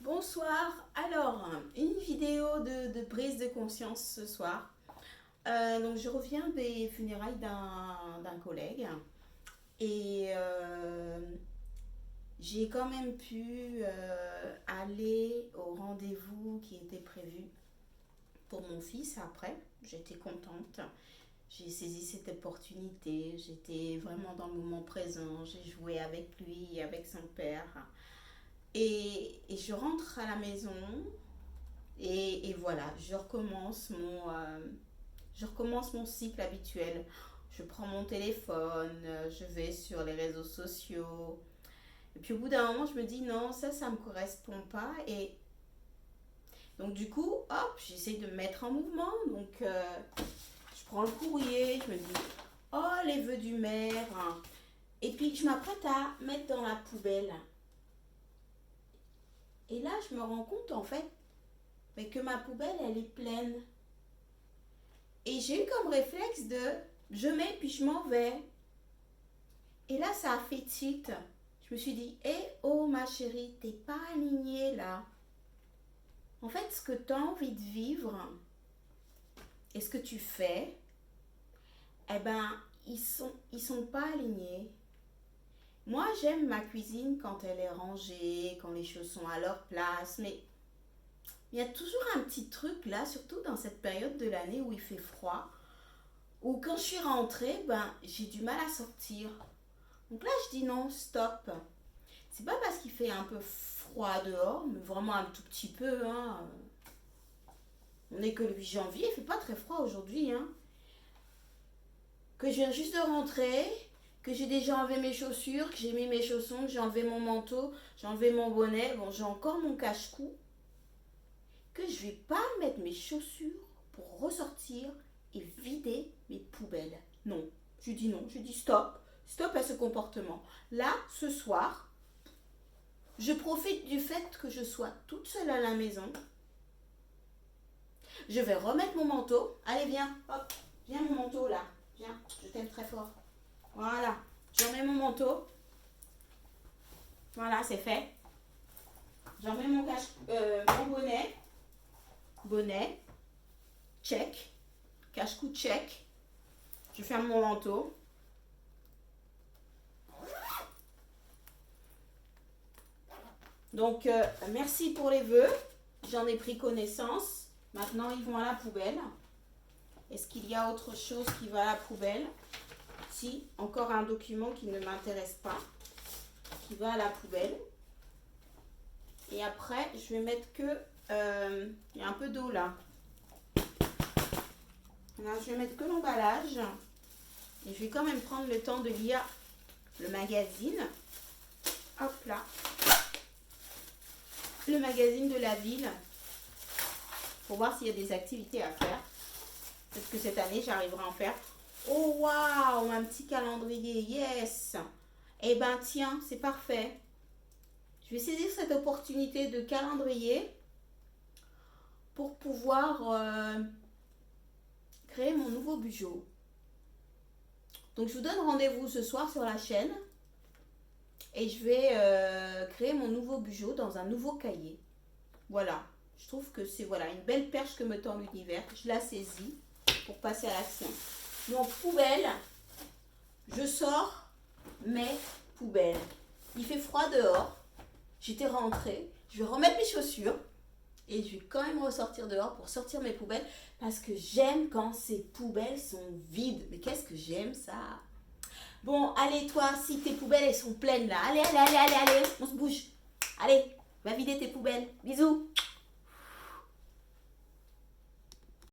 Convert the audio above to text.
Bonsoir, alors une vidéo de prise de conscience ce soir. Donc je reviens des funérailles d'un collègue et j'ai quand même pu aller au rendez-vous qui était prévu pour mon fils après. J'étais contente, j'ai saisi cette opportunité, j'étais vraiment dans le moment présent, j'ai joué avec lui et avec son père. Et je rentre à la maison et voilà, je recommence mon cycle habituel. Je prends mon téléphone, je vais sur les réseaux sociaux. Et puis au bout d'un moment, je me dis non, ça me correspond pas. Et donc du coup, hop, j'essaie de me mettre en mouvement. Donc je prends le courrier, je me dis, oh les vœux du maire. Et puis je m'apprête à mettre dans la poubelle. Et là, je me rends compte en fait mais que ma poubelle, elle est pleine. Et j'ai eu comme réflexe de je mets puis je m'en vais. Et là, ça a fait tilt. Je me suis dit, hé, oh ma chérie, t'es pas alignée là. En fait, ce que tu as envie de vivre et ce que tu fais, eh ben, ils sont pas alignés. Moi, j'aime ma cuisine quand elle est rangée, quand les choses sont à leur place, mais il y a toujours un petit truc là, surtout dans cette période de l'année où il fait froid, où quand je suis rentrée, ben, j'ai du mal à sortir. Donc là, je dis non, stop. C'est pas parce qu'il fait un peu froid dehors, mais vraiment un tout petit peu. Hein. On n'est que le 8 janvier, il fait pas très froid aujourd'hui. Hein. Que je viens juste de rentrer, que j'ai déjà enlevé mes chaussures, que j'ai mis mes chaussons, que j'ai enlevé mon manteau, j'ai enlevé mon bonnet. Bon, j'ai encore mon cache-cou. Que je vais pas mettre mes chaussures pour ressortir et vider mes poubelles. Non, je dis non, je dis stop. Stop à ce comportement. Là, ce soir, je profite du fait que je sois toute seule à la maison. Je vais remettre mon manteau. Allez, viens, hop, viens mon manteau là. Viens, je t'aime très fort. Voilà, je remets mon manteau. Voilà, c'est fait. J'en mets mon bonnet. Bonnet, check. Cache-cou, check. Je ferme mon manteau. Donc, merci pour les vœux. J'en ai pris connaissance. Maintenant, ils vont à la poubelle. Est-ce qu'il y a autre chose qui va à la poubelle? Si, encore un document qui ne m'intéresse pas, qui va à la poubelle. Et après, je vais mettre que... il y a un peu d'eau là. Alors, je vais mettre que l'emballage. Et je vais quand même prendre le temps de lire le magazine. Hop là. Le magazine de la ville. Pour voir s'il y a des activités à faire. Peut-être que cette année, j'arriverai à en faire. Oh, waouh, un petit calendrier. Yes. Eh ben, tiens, c'est parfait. Je vais saisir cette opportunité de calendrier pour pouvoir créer mon nouveau bijou. Donc, je vous donne rendez-vous ce soir sur la chaîne. Et je vais créer mon nouveau bijou dans un nouveau cahier. Voilà. Je trouve que c'est voilà, une belle perche que me tend l'univers. Je la saisis pour passer à l'action. Donc, poubelle. Je sors mes poubelles. Il fait froid dehors. J'étais rentrée. Je vais remettre mes chaussures. Et je vais quand même ressortir dehors pour sortir mes poubelles. Parce que j'aime quand ces poubelles sont vides. Mais qu'est-ce que j'aime ça? Bon, allez, toi, si tes poubelles, elles sont pleines là. Allez, on se bouge. Allez, va vider tes poubelles. Bisous.